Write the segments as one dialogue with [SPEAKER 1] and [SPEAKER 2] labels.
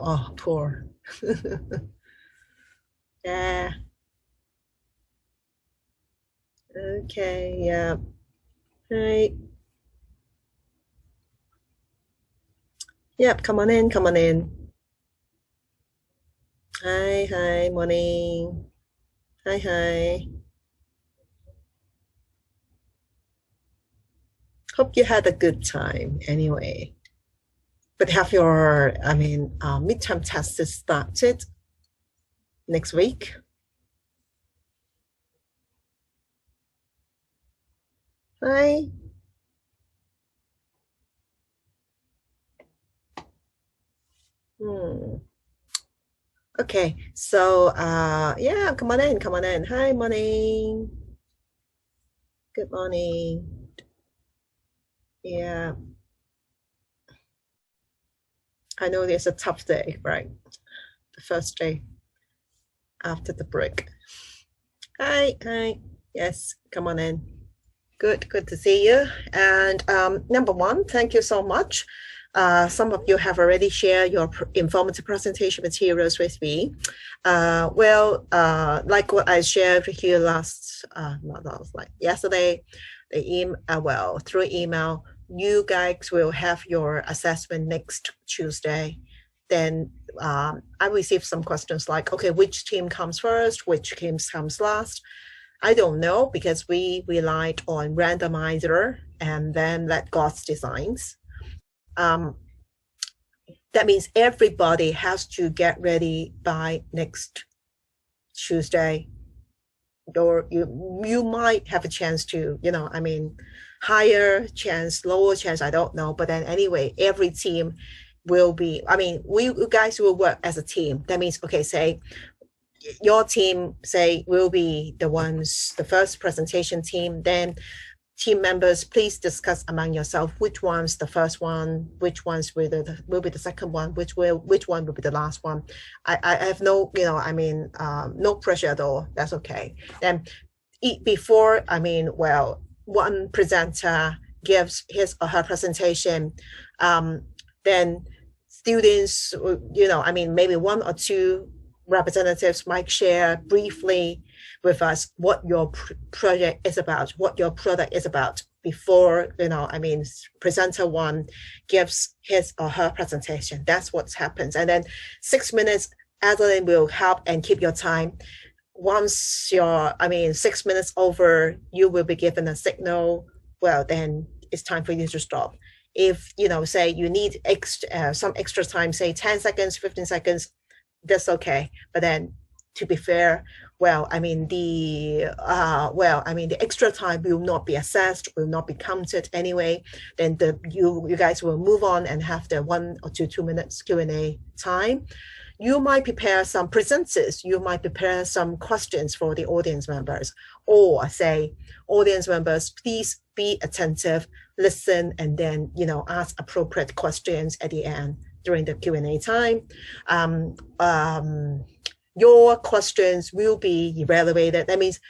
[SPEAKER 1] Oh, poor. Yeah. Okay, yeah. Right. Yep, come on in, come on in. Hi, hi, morning. Hi, hi. Hope you had a good time anyway. But have your, midterm tests started next week? Hi. Hmm. Okay, so yeah, come on in, come on in. Hi, morning. Good morning. Yeah, I know it's a tough day, right? The first day after the break. Hi, hi. Yes, come on in. Good to see you. And number one, thank you so much. Some of you have already shared your informative presentation materials with me. Like what I shared with you like yesterday, through email, you guys will have your assessment next Tuesday. Then I received some questions like, okay, which team comes first, which team comes last. I don't know because we relied on randomizer and then let God's designs. Um, that means everybody has to get ready by next Tuesday. Or you might have a chance to, higher chance, lower chance, I don't know. But then anyway, every team will be, we you guys will work as a team. That means, okay, say your team say will be the first presentation team, then team members please discuss among yourself which one's the first one, which ones will be the second one, which one will be the last one. I have no no pressure at all. That's okay. Then before one presenter gives his or her presentation, then students, maybe one or two representatives might share briefly with us what your project is about, what your product is about before, presenter one gives his or her presentation. That's what happens. And then 6 minutes, Adeline will help and keep your time. Once 6 minutes over, you will be given a signal. Well, then it's time for you to stop. If, say you need some extra time, say 10 seconds, 15 seconds, that's okay. But then to be fair, the extra time will not be assessed, will not be counted anyway. Then you guys will move on and have the 1 or 2 minutes Q&A time. You might prepare some presenters, you might prepare some questions for the audience members, or say, audience members, please be attentive, listen, and then, ask appropriate questions at the end during the Q&A time. Your questions will be evaluated. That means,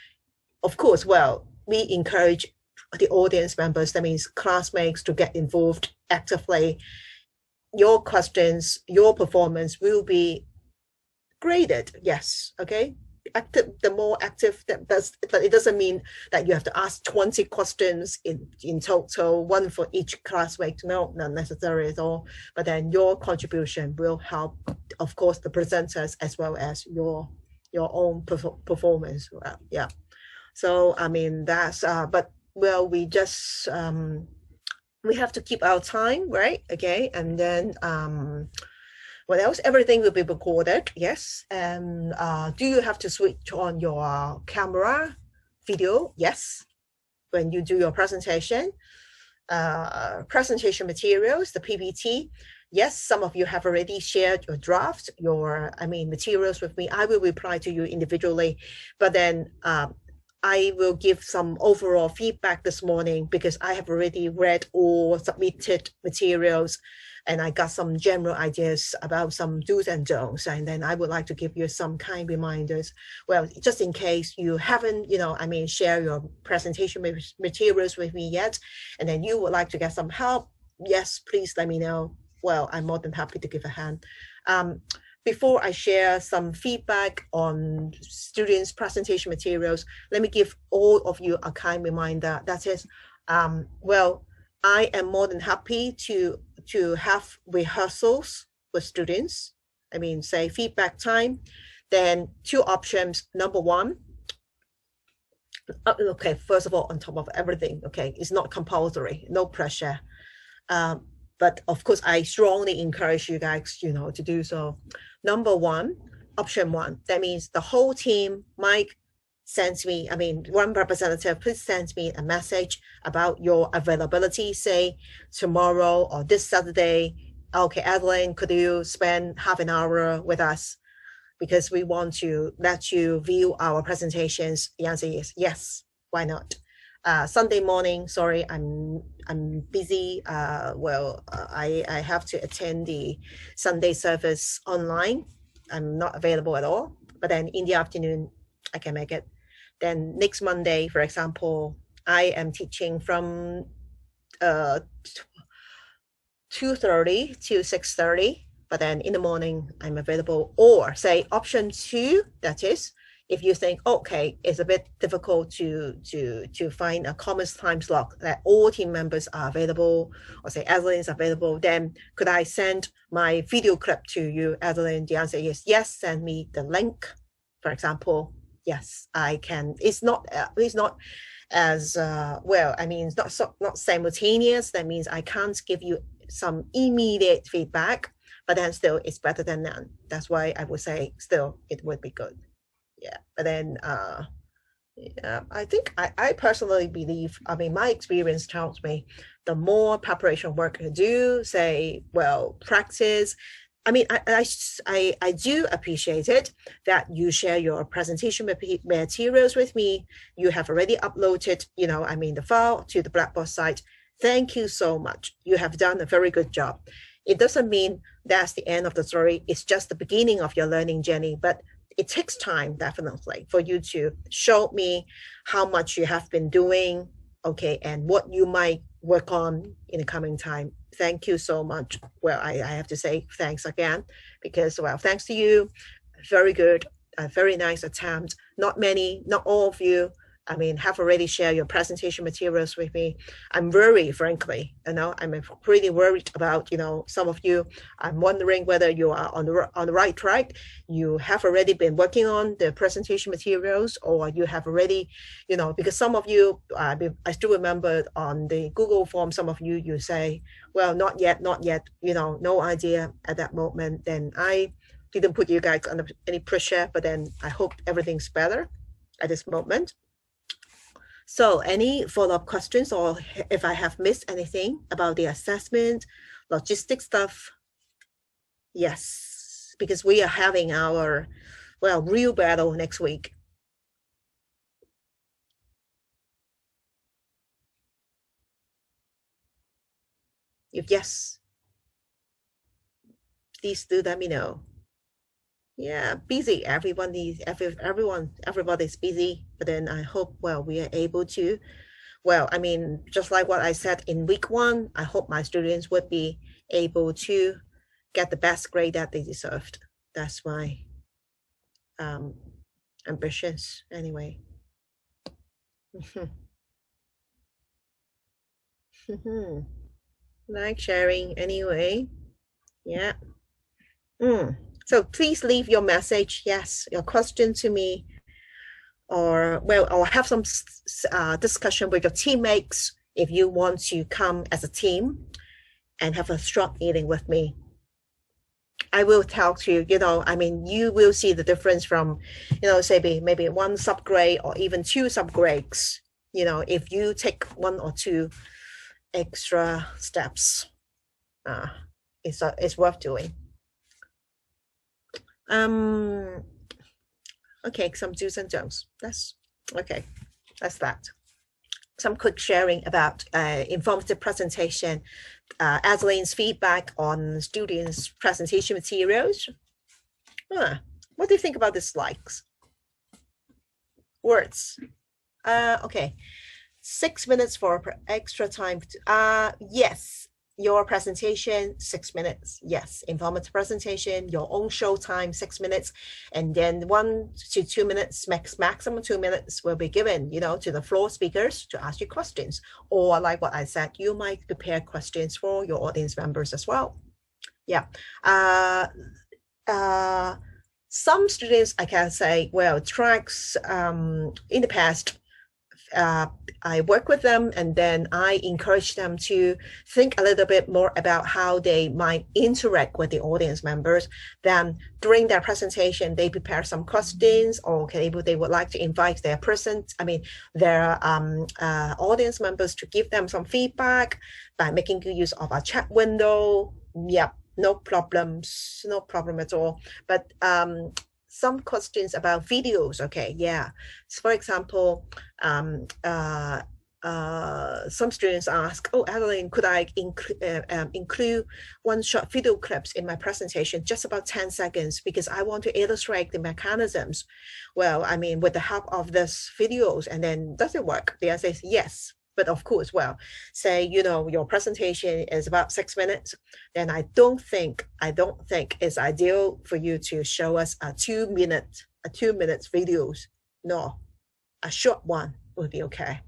[SPEAKER 1] of course, we encourage the audience members, that means classmates, to get involved actively. Your questions, your performance will be graded. Yes, okay. The more active but it doesn't mean that you have to ask 20 questions in total, one for each classmate. No, not necessary at all. But then your contribution will help, of course, the presenters as well as your own performance. Yeah. So that's we have to keep our time, right? Okay. And then what else? Everything will be recorded. Yes. And do you have to switch on your camera, video? Yes. When you do your presentation, presentation materials, the PPT. Yes, some of you have already shared your draft, materials with me. I will reply to you individually, but then I will give some overall feedback this morning because I have already read or submitted materials, and I got some general ideas about some do's and don'ts. And then I would like to give you some kind reminders. Well, just in case you haven't, share your presentation materials with me yet, and then you would like to get some help, yes, please let me know. Well, I'm more than happy to give a hand. Before I share some feedback on students' presentation materials, let me give all of you a kind reminder. That is, well, I am more than happy to have rehearsals with students. I mean, say feedback time. Then two options. Number one, okay, first of all, on top of everything, okay, it's not compulsory, no pressure. But of course, I strongly encourage you guys, to do so. Number one, option one, that means the whole team, Mike sends me, I mean, one representative, please send me a message about your availability, say tomorrow or this Saturday. Okay, Adeline, could you spend half an hour with us? Because we want to let you view our presentations. The answer is yes, why not? Sunday morning, sorry, I'm busy. I have to attend the Sunday service online. I'm not available at all. But then in the afternoon, I can make it. Then next Monday, for example, I am teaching from 2:30 to 6:30. But then in the morning, I'm available. Or say option two, that is, if you think, okay, it's a bit difficult to find a common time slot that all team members are available, or say Adeline is available, then could I send my video clip to you, Adeline? The answer is yes, send me the link, for example. Yes, I can. It's not as well, I mean, it's not simultaneous. That means I can't give you some immediate feedback, but then still it's better than none. That's why I would say still it would be good. Yeah, but then yeah, I think I personally believe, I mean, my experience tells me the more preparation work you do, say, well, practice. I mean, I do appreciate it that you share your presentation materials with me. You have already uploaded, I mean, the file to the Blackboard site. Thank you so much. You have done a very good job. It doesn't mean that's the end of the story. It's just the beginning of your learning journey, but it takes time, definitely, for you to show me how much you have been doing, okay, and what you might work on in the coming time. Thank you so much. Well, I have to say thanks again, because, well, thanks to you, very good, a very nice attempt. Not all of you, I mean, have already shared your presentation materials with me. I'm worried, frankly, I'm pretty worried about, some of you. I'm wondering whether you are on the right track. You have already been working on the presentation materials, or you have already, because some of you, I still remember on the Google form, some of you say, well, not yet, no idea at that moment. Then I didn't put you guys under any pressure, but then I hope everything's better at this moment. So any follow-up questions, or if I have missed anything about the assessment, logistics stuff? Yes, because we are having our, well, real battle next week. If yes, please do let me know. Yeah, busy. Everybody's busy. But then I hope, well, we are able to, well, I mean, just like what I said in week one, I hope my students would be able to get the best grade that they deserved. That's my ambitions anyway. Like sharing anyway. Yeah. So please leave your message, yes, your question to me, or have some discussion with your teammates if you want to come as a team and have a short meeting with me. I will talk to you, I mean, you will see the difference from, say maybe one subgrade or even two subgrades, if you take one or two extra steps, it's worth doing. Okay, some do's and don'ts. That's okay. That's that. Some quick sharing about informative presentation. Adeline's feedback on students' presentation materials. What do you think about the slides? Words. Okay. 6 minutes for extra time. Yes. your presentation, 6 minutes. Yes, informative presentation, your own show time, 6 minutes. And then 1 to 2 minutes, maximum 2 minutes will be given, to the floor speakers to ask you questions. Or like what I said, you might prepare questions for your audience members as well. Yeah. Some students, I can say, well, tracks in the past, I work with them and then I encourage them to think a little bit more about how they might interact with the audience members. Then during their presentation, they prepare some questions, or they would like to invite their audience members to give them some feedback by making use of a chat window. Yeah, no problem at all. But some questions about videos. Okay, yeah. So for example, some students ask, "Oh, Adeline, could I include one short video clips in my presentation, just about 10 seconds, because I want to illustrate the mechanisms?" Well, I mean, with the help of this videos, and then does it work? The answer is yes. But of course, well, say, your presentation is about 6 minutes, then I don't think it's ideal for you to show us a 2 minutes videos. No, a short one would be okay.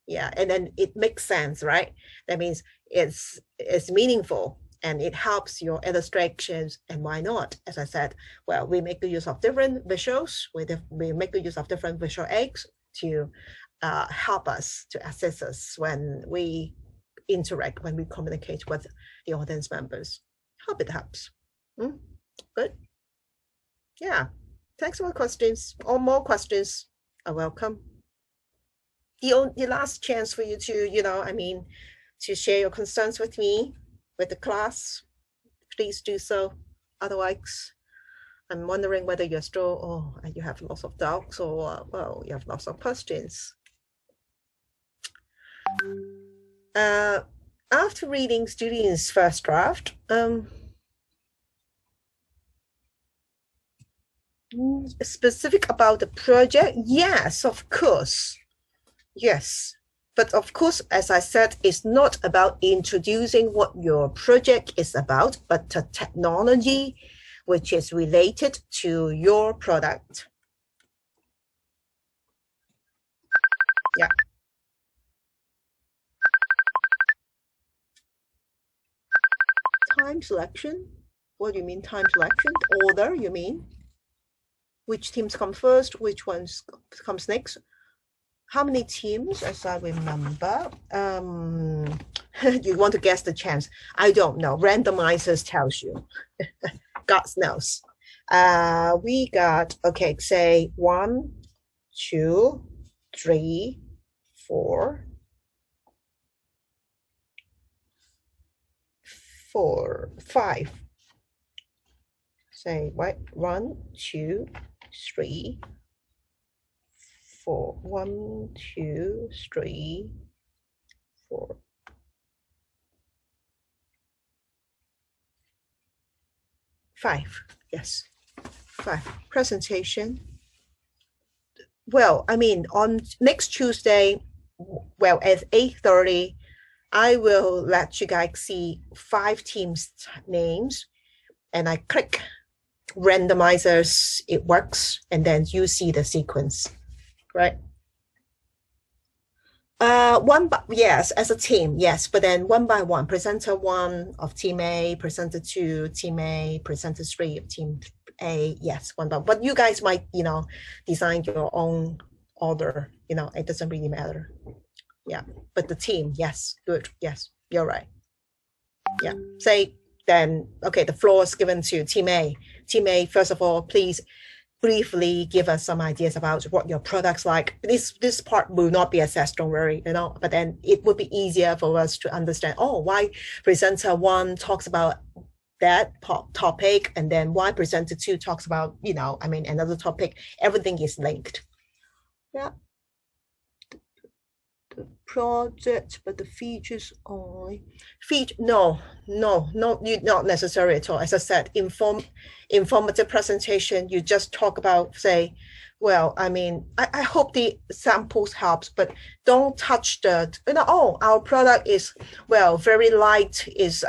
[SPEAKER 1] Yeah, and then it makes sense, right? That means it's meaningful and it helps your illustrations. And why not? As I said, well, we make use of different visuals. We make use of different visual aids to help us, to assist us when we interact, when we communicate with the audience members. Hope it helps. Good. Yeah. Thanks for questions. Or more questions are welcome. The last chance for you to, to share your concerns with me, with the class, please do so. Otherwise, I'm wondering whether you're still, you have lots of doubts, or, well, you have lots of questions. After reading students' first draft, specific about the project, yes, of course. Yes, but of course, as I said, it's not about introducing what your project is about, but the technology which is related to your product. Yeah. Time selection? What do you mean time selection? Order, you mean? Which teams come first? Which ones comes next? How many teams, as I remember? You want to guess the chance? I don't know. Randomizers tells you. God knows. We got, okay, say 1, 2, 3, 4, 5. Say what? 1, 2, 3, 4. 1, 2, 3, 4. 5. Yes, 5. Presentation. Well, I mean, on next Tuesday, well, at 8:30, I will let you guys see 5 teams' names, and I click randomizers, it works, and then you see the sequence, right? Yes, as a team, yes, but then one by one, presenter 1 of team A, presenter 2, team A, presenter 3 of team A, yes, one by one. But you guys might, design your own order, it doesn't really matter. Yeah, but the team, yes, good, yes, you're right. Yeah, say then, okay, the floor is given to team A. Team A, first of all, please briefly give us some ideas about what your product's like. This part will not be assessed, don't worry, but then it would be easier for us to understand, why presenter 1 talks about that topic, and then why presenter 2 talks about, another topic. Everything is linked. Yeah. the project, but the features only. No, you not necessary at all. As I said, informative presentation. You just talk about, say, well, I mean, I hope the samples helps, but don't touch oh, our product is, well, very light, is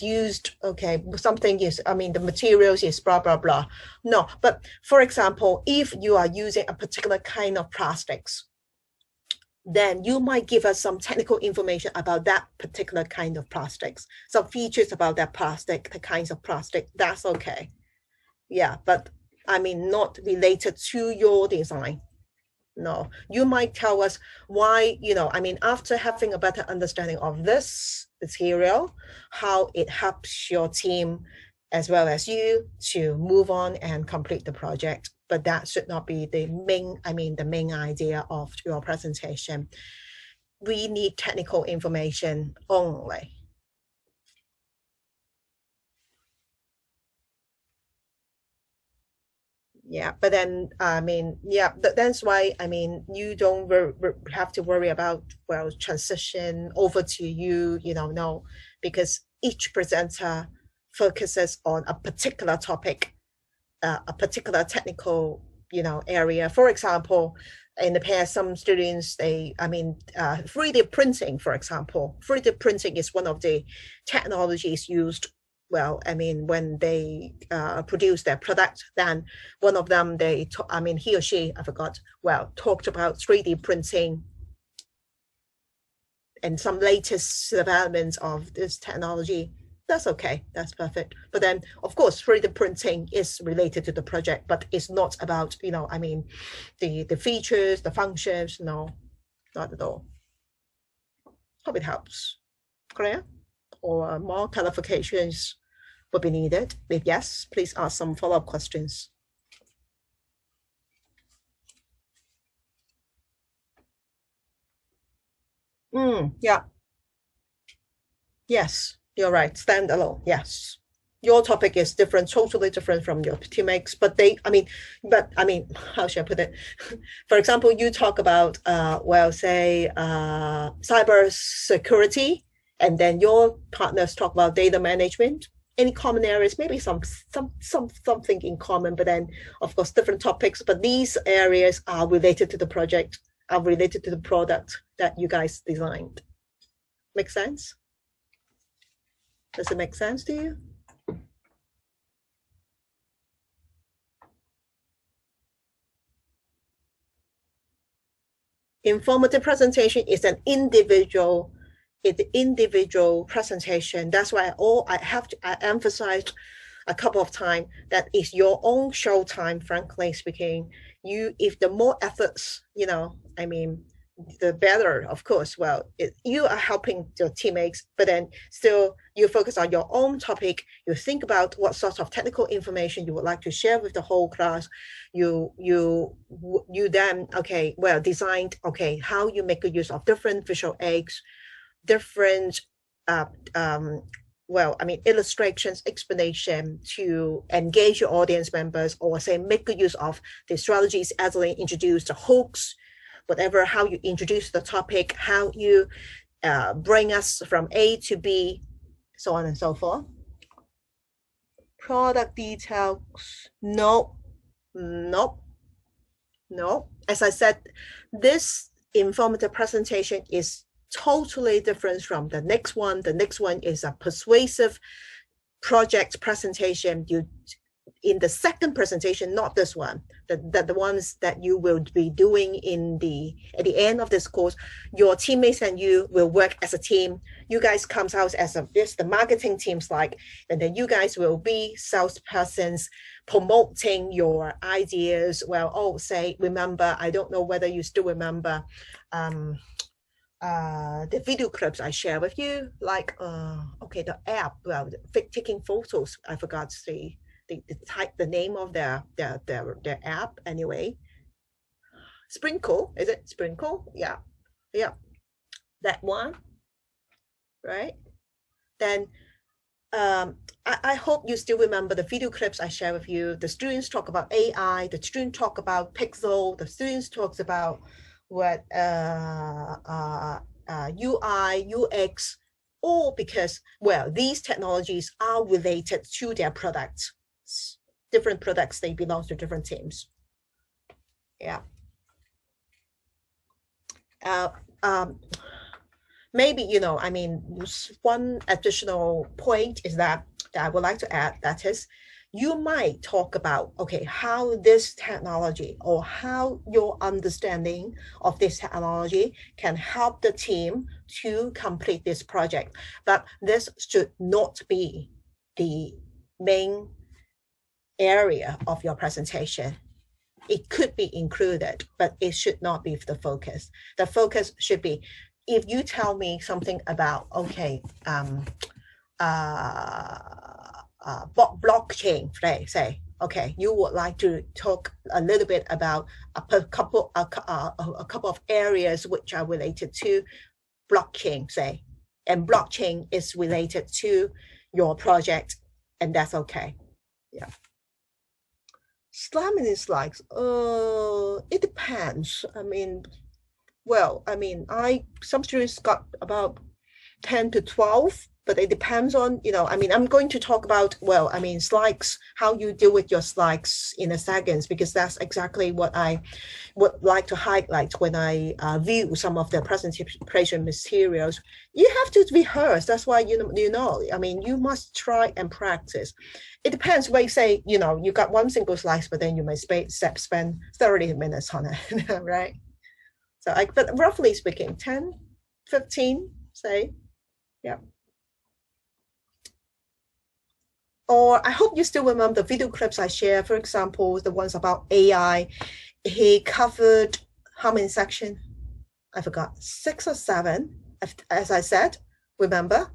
[SPEAKER 1] used, okay, something is, I mean, the materials is blah, blah, blah. No, but for example, if you are using a particular kind of plastics, then you might give us some technical information about that particular kind of plastics, some features about that plastic, the kinds of plastic, that's okay. Yeah, but I mean, not related to your design. No, you might tell us why, I mean, after having a better understanding of this material, how it helps your team as well as you to move on and complete the project. But that should not be the main idea of your presentation. We need technical information only. Yeah, but then I mean, yeah, that's why I mean you don't have to worry about, well, transition over to you, no, because each presenter focuses on a particular topic, a particular technical, area. For example, in the past, some students, 3D printing, for example, 3D printing is one of the technologies used. Well, I mean, when they produce their product, then one of them, he or she, I forgot, well, talked about 3D printing and some latest developments of this technology. That's okay, that's perfect. But then, of course, 3D printing is related to the project, but it's not about, the features, the functions, no, not at all. Hope it helps. Clear? Or more clarifications would be needed? If yes, please ask some follow-up questions. Yeah. Yes, you're right. Standalone. Yes. Your topic is different, totally different from your teammates, but how should I put it? For example, you talk about, say, cyber security, and then your partners talk about data management. Any common areas, maybe something in common, but then of course different topics. But these areas are related to the project, are related to the product that you guys designed. Make sense? Does it make sense to you? Informative presentation is an individual presentation. That's why I emphasized a couple of times that it's your own show time. Frankly speaking, if the more efforts, the better, of course. Well, you are helping your teammates, but then still you focus on your own topic. You think about what sort of technical information you would like to share with the whole class. You then, okay, well, designed, okay, how you make a use of different visual aids, different illustrations, explanation to engage your audience members, or say make good use of the strategies Adeline introduced, the hooks, whatever, how you introduce the topic, how you bring us from A to B, so on and so forth. Product details, no. As I said, this informative presentation is totally different from the next one. The next one is a persuasive project presentation. In the second presentation, not this one, the ones that you will be doing at the end of this course, your teammates and you will work as a team. You guys comes out as the marketing teams, and then you guys will be salespersons promoting your ideas. Well, remember, I don't know whether you still remember the video clips I share with you, the app, taking photos. I forgot to say the name of their app anyway. Sprinkle, is it Sprinkle? Yeah, that one, right? Then I hope you still remember the video clips I share with you. The students talk about AI, the students talk about pixel, the students talks about what UI, UX, or because, well, these technologies are related to their products. Different products, they belong to different teams. Yeah. Uh, um, maybe, I mean, one additional point is that I would like to add, that is, you might talk about, okay, how this technology or how your understanding of this technology can help the team to complete this project. But this should not be the main area of your presentation. It could be included, but it should not be the focus. The focus should be, if you tell me something about, okay, blockchain, say, okay, you would like to talk a little bit about a couple of areas which are related to blockchain, say, and blockchain is related to your project, and that's okay. Yeah. Slamming is like, it depends. I mean, well, I mean, some students got about 10 to 12, but it depends on, I mean, I'm going to talk about, well, I mean, slides, how you deal with your slides in a second, because that's exactly what I would like to highlight when I view some of the presentation materials. You have to rehearse. That's why, I mean, you must try and practice. It depends where you say, you got one single slide, but then you may spend 30 minutes on it, right? So, but roughly speaking, 10, 15, say, yeah. Or I hope you still remember the video clips I shared, for example, the ones about AI. He covered how many sections? I forgot, 6 or 7, as I said, remember?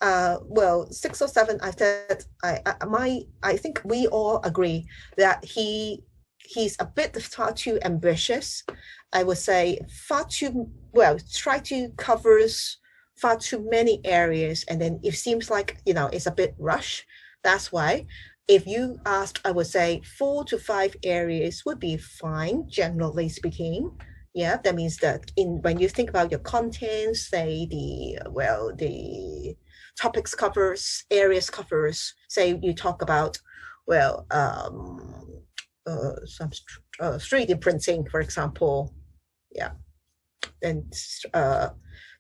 [SPEAKER 1] Well, 6 or 7, I said, I think we all agree that he's a bit far too ambitious. I would say far too, well, try to cover far too many areas, and then it seems like, it's a bit rushed. That's why if you asked, I would say 4 to 5 areas would be fine, generally speaking. Yeah, that means that when you think about your content, say the topics covers, areas covers, say you talk about, well, some 3D printing, for example. Yeah. And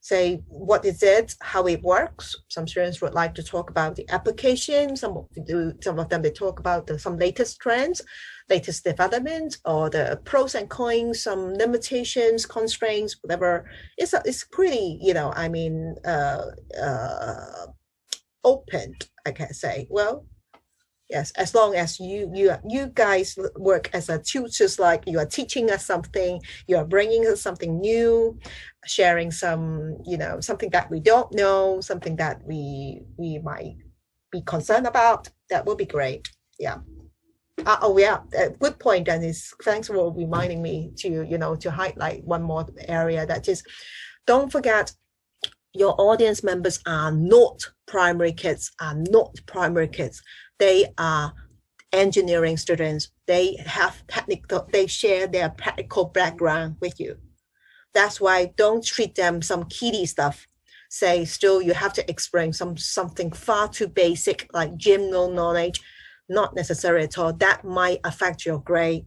[SPEAKER 1] say what is it, how it works. Some students would like to talk about the application. Some of them they talk about some latest trends, latest developments, or the pros and cons, some limitations, constraints, whatever. It's pretty, I mean, open, I can say. Well, yes, as long as you guys work as a tutors, like you are teaching us something, you are bringing us something new, sharing some, something that we don't know, something that we might be concerned about, that would be great. Yeah. Oh yeah, good point, Dennis. Thanks for reminding me to highlight one more area, that is, don't forget, your audience members are not primary kids, They are engineering students. They share their practical background with you. That's why don't treat them some kiddie stuff. Say, still you have to explain something far too basic, like general knowledge, not necessary at all. That might affect your grade.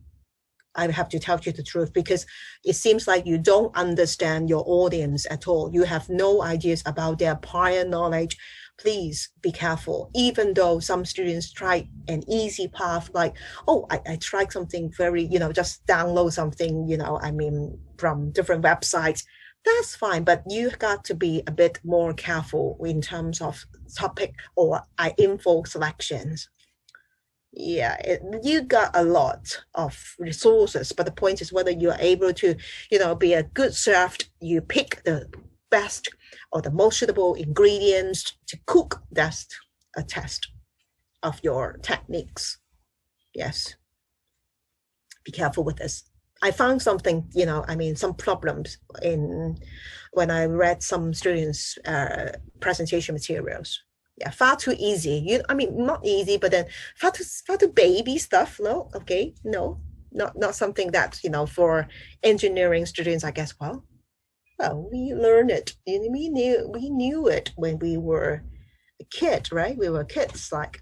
[SPEAKER 1] I have to tell you the truth, because it seems like you don't understand your audience at all. You have no ideas about their prior knowledge. Please be careful. Even though some students try an easy path, like, oh, I tried something very, just download something, I mean, from different websites. That's fine, but you got to be a bit more careful in terms of topic or info selections. Yeah, you got a lot of resources, but the point is whether you are able to, be a good chef. You pick the best or the most suitable ingredients to cook. That's a test of your techniques. Yes, be careful with this. I found something, I mean, some problems when I read some students' presentation materials. Yeah, far too easy. I mean, not easy, but then far too baby stuff. No, okay, no. not something that, for engineering students, I guess, well, we learned it. We knew it when we were a kid, right? We were kids, like,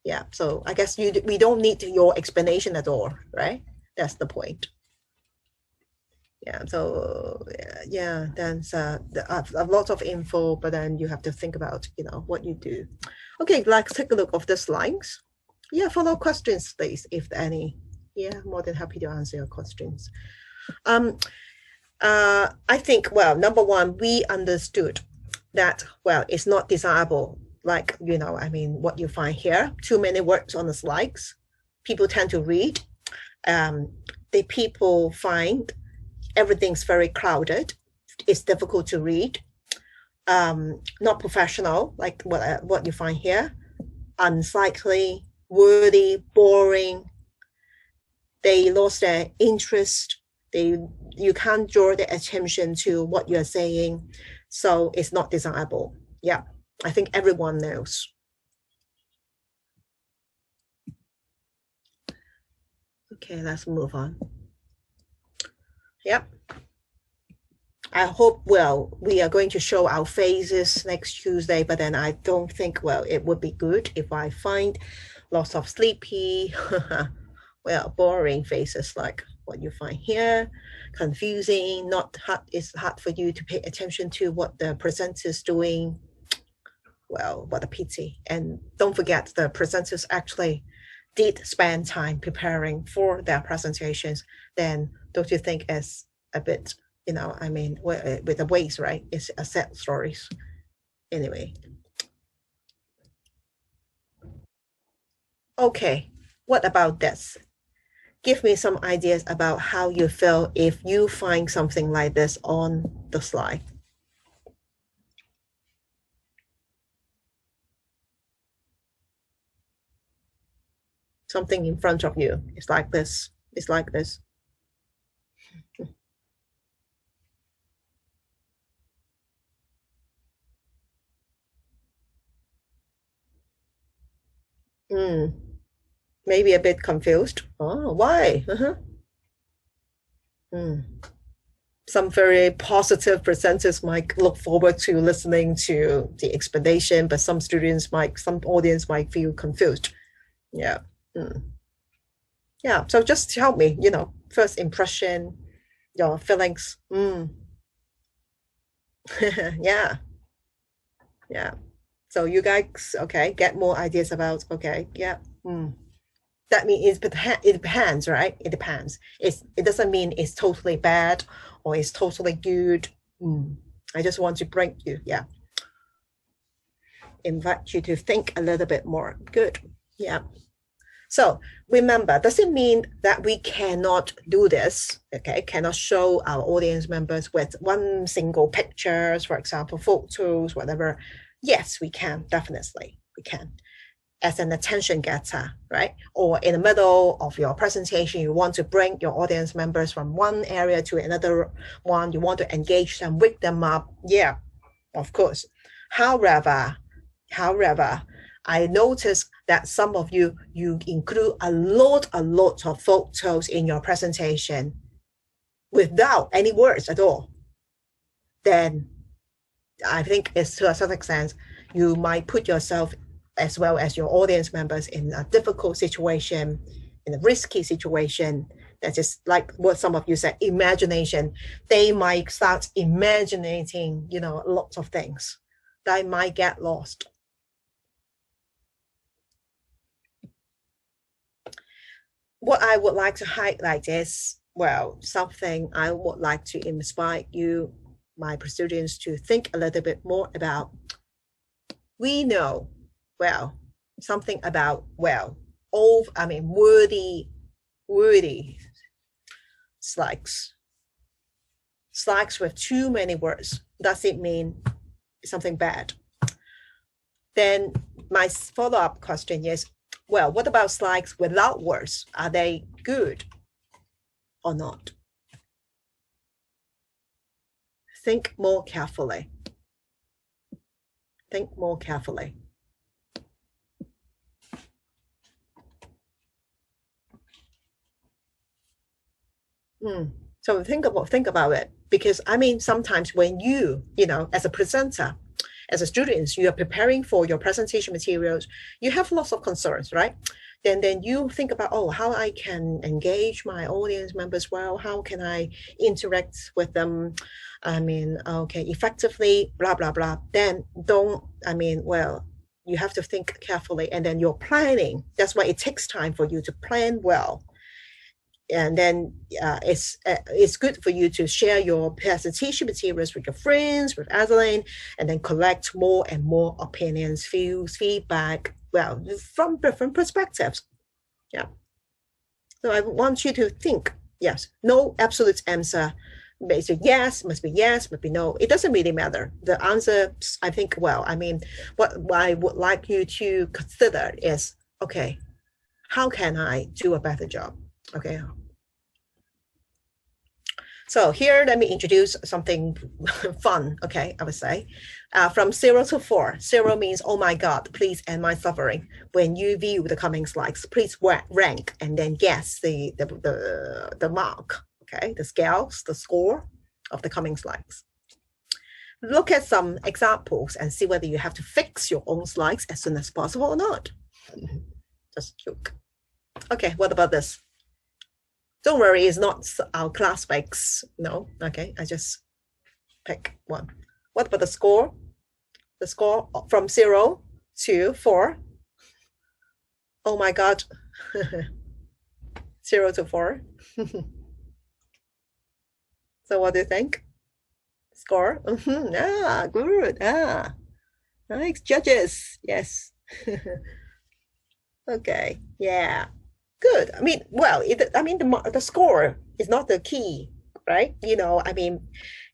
[SPEAKER 1] yeah. So I guess we don't need your explanation at all, right? That's the point. Yeah. So yeah, there's a lot of info, but then you have to think about, what you do. Okay, let's take a look of the slides. Yeah, follow questions, please, if any. Yeah, more than happy to answer your questions. I think, well, number one, we understood that, well, it's not desirable. Like, what you find here, too many words on the slides. People tend to read. The people find everything's very crowded. It's difficult to read. Not professional, like what you find here. Unsightly, wordy, boring. They lost their interest. You can't draw their attention to what you're saying, so it's not desirable. Yeah, I think everyone knows. Okay, let's move on. Yep. I hope, well, we are going to show our faces next Tuesday, but then I don't think, well, it would be good if I find lots of sleepy, well, boring faces like what you find here, confusing, not hard. It's hard for you to pay attention to what the presenter is doing. Well, what a pity. And don't forget, the presenters actually did spend time preparing for their presentations. Then don't you think it's a bit, with the waste, right? It's a sad stories. Anyway. Okay, what about this? Give me some ideas about how you feel if you find something like this on the slide. Something in front of you. It's like this. It's like this. Maybe a bit confused. Oh, why? Some very positive presenters might look forward to listening to the explanation, but some audience might feel confused. Yeah. Yeah. So just help me, first impression, your feelings. Yeah. Yeah. So you guys, okay, get more ideas about, okay, yeah. That means it depends, right? It depends. It doesn't mean it's totally bad or it's totally good. I just want to bring you, yeah, invite you to think a little bit more. Good. Yeah. So remember, does it mean that we cannot do this? Okay, cannot show our audience members with one single pictures, for example, photos, whatever. Yes, we can, definitely. We can. As an attention getter, right? Or in the middle of your presentation, you want to bring your audience members from one area to another one. You want to engage them, wake them up. Yeah, of course. However, I noticed that some of you include a lot of photos in your presentation without any words at all. Then I think it's to a certain extent, you might put yourself as well as your audience members in a difficult situation, in a risky situation. That is like what some of you said, imagination. They might start imagining, lots of things. They might get lost. What I would like to highlight is, well, something I would like to inspire you, my students, to think a little bit more about. We know, well, something about, well, wordy slides. Slides with too many words. Does it mean something bad? Then my follow-up question is, well, what about slides without words? Are they good or not? Think more carefully. Think more carefully. So think about it, because I mean, sometimes when you know, as a presenter, as a student, you are preparing for your presentation materials, you have lots of concerns, right? Then you think about, oh, how I can engage my audience members well, how can I interact with them, I mean, okay, effectively, blah blah blah. Then don't, I mean, well, you have to think carefully, and then you're planning. That's why it takes time for you to plan well. And then it's good for you to share your presentation materials with your friends, with Adeline, and then collect more and more opinions, views, feedback, well, from different perspectives. Yeah. So I want you to think. Yes, no absolute answer. Basically, yes must be yes, must be no. It doesn't really matter. The answer, I think, well, I mean, what I would like you to consider is, okay, how can I do a better job? Okay, so here, let me introduce something fun, okay, I would say. From 0 to 4, 0 means, oh my God, please end my suffering. When you view the coming slides, please rank and then guess the mark, okay, the scales, the score of the coming slides. Look at some examples and see whether you have to fix your own slides as soon as possible or not. Just joke. Okay, what about this? Don't worry, it's not our class specs. No, okay, I just pick one. What about the score? The score from 0 to 4. Oh my God. 0 to 4. So what do you think? Score? Ah, good. Ah, nice judges. Yes. Okay. Yeah. Good. I mean, well, I mean, the score is not the key, right? You know, I mean,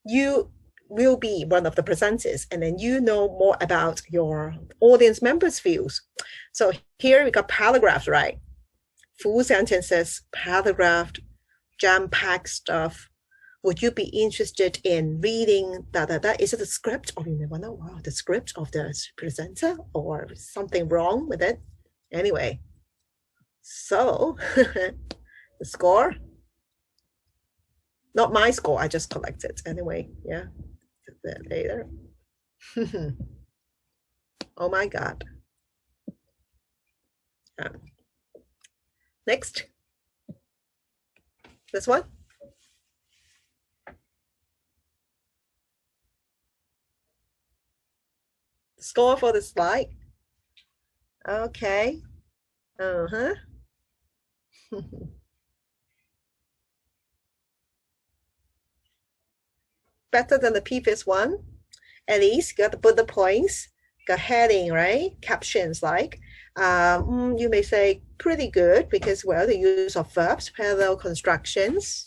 [SPEAKER 1] you will be one of the presenters, and then you know more about your audience members' views. So here we got paragraphs, right? Full sentences, paragraph, jam-packed stuff. Would you be interested in reading that? Is it a script, or you never know? Wow, the script of the presenter, or something wrong with it? Anyway, so the score, not my score, I just collected anyway. Yeah, later. Oh my God. Yeah. Next, this one. Score for the slide. Okay. Uh-huh. Better than the previous one. At least got the bullet points, got heading, right? Captions like, you may say pretty good because, well, the use of verbs, parallel constructions.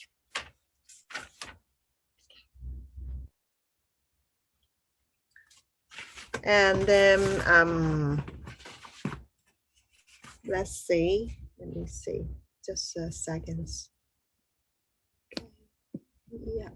[SPEAKER 1] And then, let's see. Let me see. Just seconds. Yeah.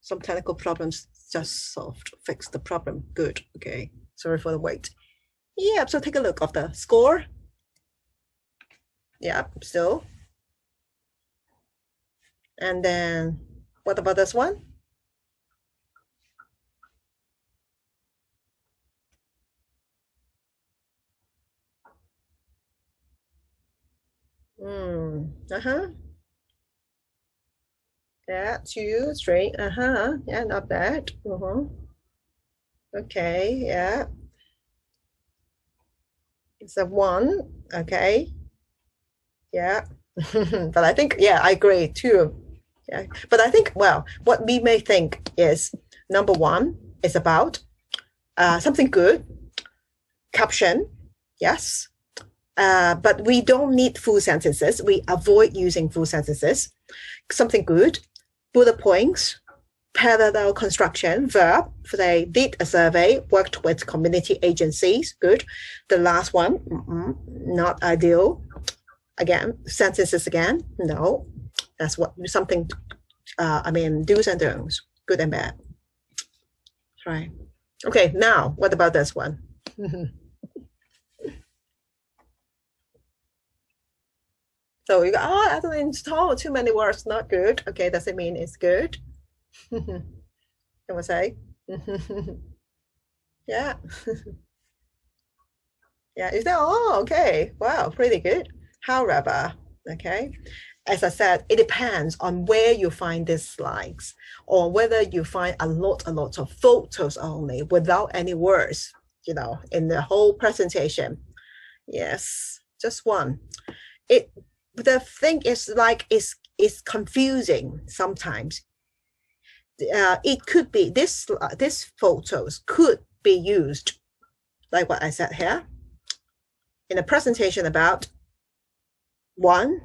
[SPEAKER 1] Some technical problems just solved, fixed the problem. Good. Okay. Sorry for the wait. Yeah, so take a look of the score. Yeah, still. And then what about this one? Uh-huh. Yeah, 2, 3. Yeah, not bad. Okay, yeah. It's a 1. Okay. Yeah. But I think, yeah, I agree too. Yeah. But I think, well, what we may think is number 1 is about something good, caption, yes. But we don't need full sentences. We avoid using full sentences. Something good, bullet points, parallel construction, verb. They did a survey, worked with community agencies. Good. The last one, not ideal. Again, sentences again. No, that's what something. I mean, do's and don'ts, good and bad. Right. Okay. Now, what about this one? So you go, oh, I don't install too many words, not good. Okay, does it mean it's good? Can we say? Yeah. Yeah. Is that, oh, okay. Wow, pretty good. However, okay, as I said, it depends on where you find these slides or whether you find a lot of photos only without any words, in the whole presentation. Yes, just one. It the thing is like it's confusing sometimes. It could be this photos could be used like what I said here in a presentation about one,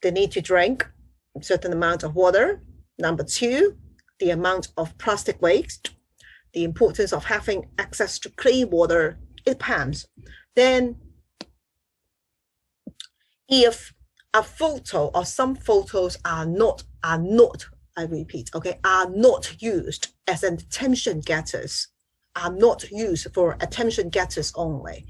[SPEAKER 1] the need to drink a certain amount of water. Number 2, the amount of plastic waste, the importance of having access to clean water. It depends. Then if a photo or some photos are not, I repeat, okay, are not used as an attention getters, are not used for attention getters only,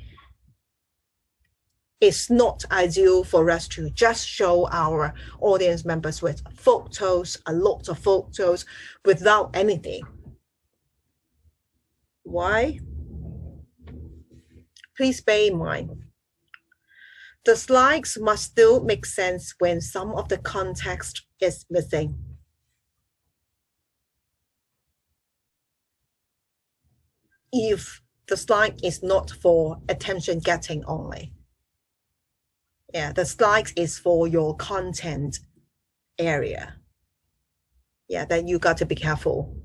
[SPEAKER 1] it's not ideal for us to just show our audience members with photos, a lot of photos, without anything. Why? Please bear in mind, the slides must still make sense when some of the context is missing. If the slide is not for attention getting only. Yeah, the slide is for your content area. Yeah, then you got to be careful.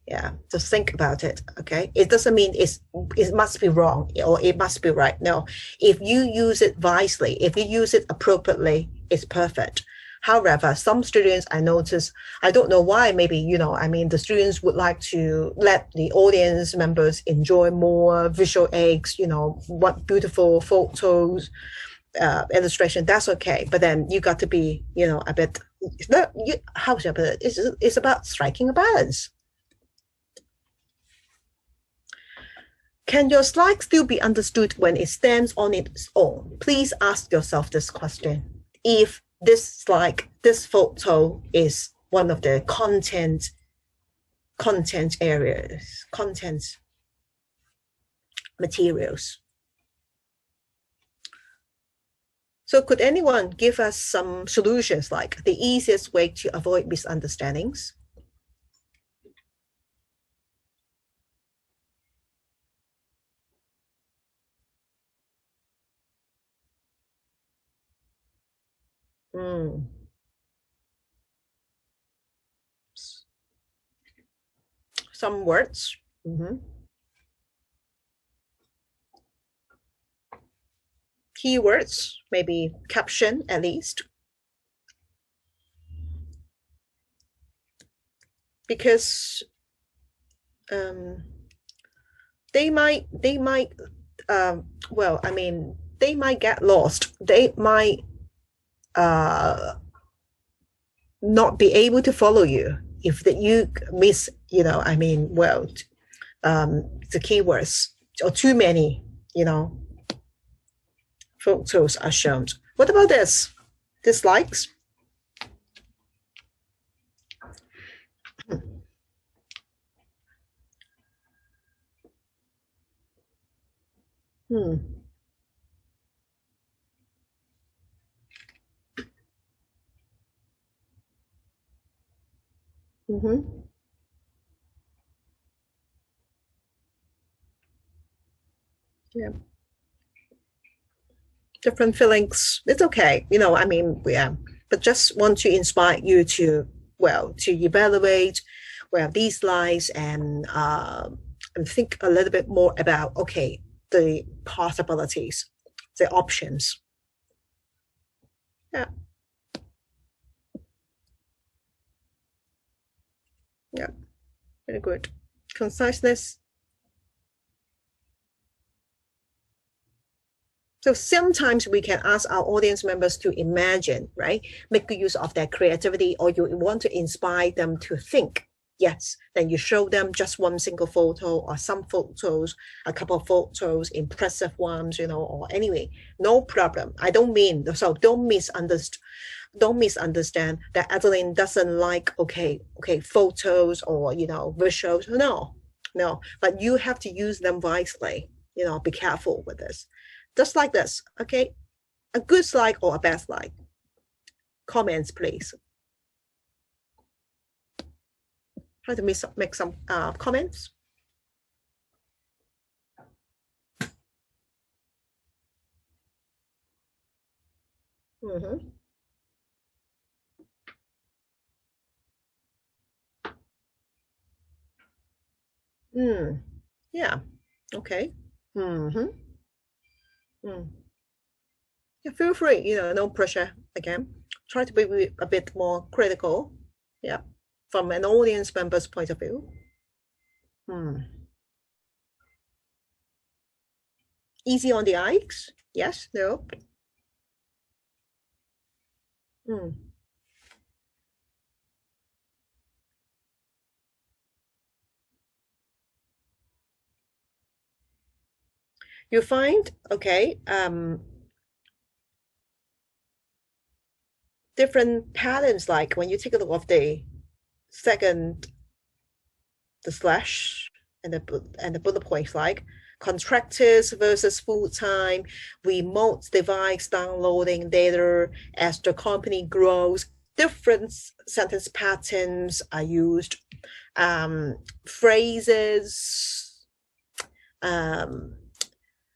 [SPEAKER 1] Yeah, just think about it. Okay, it doesn't mean it must be wrong or it must be right. No, if you use it wisely, if you use it appropriately, it's perfect. However, some students I notice, I don't know why, maybe, I mean, the students would like to let the audience members enjoy more visual aids, what beautiful photos, illustration, that's okay. But then you got to be, a bit, how should I put it? It's about striking a balance. Can your slide still be understood when it stands on its own? Please ask yourself this question. If this slide, this photo is one of the content areas, content materials. So could anyone give us some solutions, like the easiest way to avoid misunderstandings? Mm. Some words. Keywords, maybe caption at least. Because they might well, I mean, they might get lost. They might not be able to follow you if you miss, I mean, well, the keywords or too many, photos are shown. What about this? Dislikes? Hmm. Mm-hmm. Yeah. Different feelings. It's okay. I mean, yeah, but just want to inspire you to, well, to evaluate, well, these lines and think a little bit more about, okay, the possibilities, the options. Yeah. Yeah. Very good. Conciseness. So sometimes we can ask our audience members to imagine, right? Make use of their creativity, or you want to inspire them to think. Yes, then you show them just one single photo or some photos, a couple of photos, impressive ones, or anyway, no problem. I don't mean, so don't misunderstand that Adeline doesn't like, okay, photos or, visuals. No, no, but you have to use them wisely. Be careful with this. Just like this, okay? A good slide or a bad slide. Comments, please. Try to make some comments. Mm-hmm. Mm. Yeah. Okay. Mm-hmm. Mm. Yeah, feel free, no pressure again. Try to be a bit more critical. Yeah. From an audience member's point of view. Hmm. Easy on the eyes? Yes? No? Hmm. You find, okay, different patterns, like when you take a look of the second, the slash and the bullet points, like contractors versus full-time, remote device downloading data as the company grows. Different sentence patterns are used. Phrases. Um,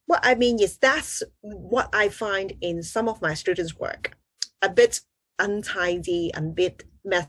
[SPEAKER 1] what I mean is that's what I find in some of my students' work. A bit untidy, a bit messy,